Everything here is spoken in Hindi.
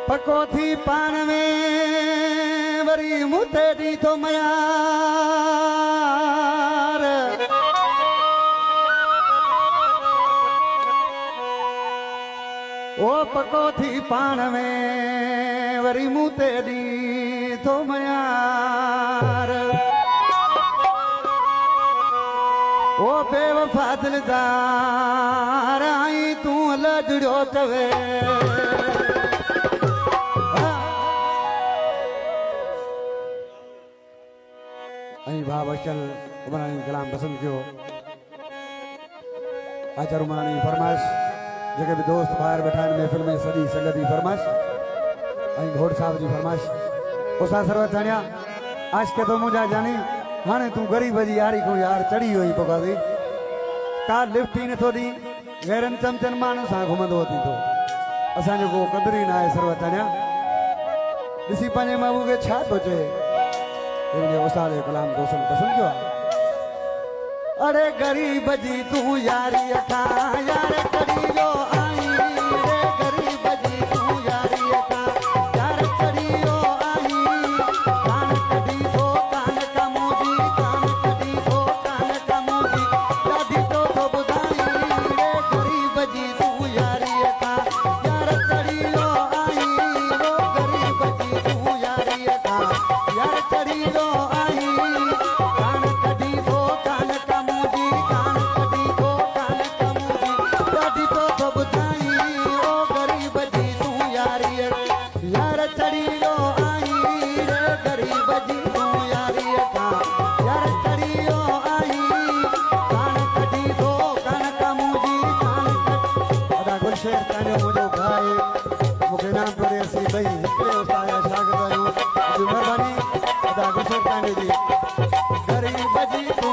पको थी पान में वरी मुते दी तो मयार ओ पको थी पान में वरी मुते दी तो मयार ओ बेवफा दिलदार आई तू लजड़ो चवे भाव अशल उमरानी कलाम पसंद कियो आचार उमरानी फरमाइश जगह भी दोस्त बाहर बैठा महफिल में सदी संगत की फरमाइश घोड़ साहब की फरमाइश उसा सर्वत जानिया आज के तो मुझा जानी हाँ तू गरीब जी यारी को यार चढ़ी हुई पकादी का लिफ्ट ही नथो दी गैरन चमचन माण्हू सां घुमंदो थी तो असांजो को क़दर ही न आहे सर्वत जानिया ॾिसी पंहिंजे महबूब खे छा थो चए उस्ताद कलाम दोस्तन पसंद किया अरे गरीब जी तू यारी अखा यार कड़ी जो आई रे गरीब जी तू यारी अखा यार कड़ी जो आई कान कड़ी तो कान कमोजी कान कड़ी तो कान कमोजी दादी तो बुधाई रे गरीब जी तू यारी अखा यार कड़ी जो आई रो गरीब जी तू यारी अखा यार कड़ी जो गरीब जी तू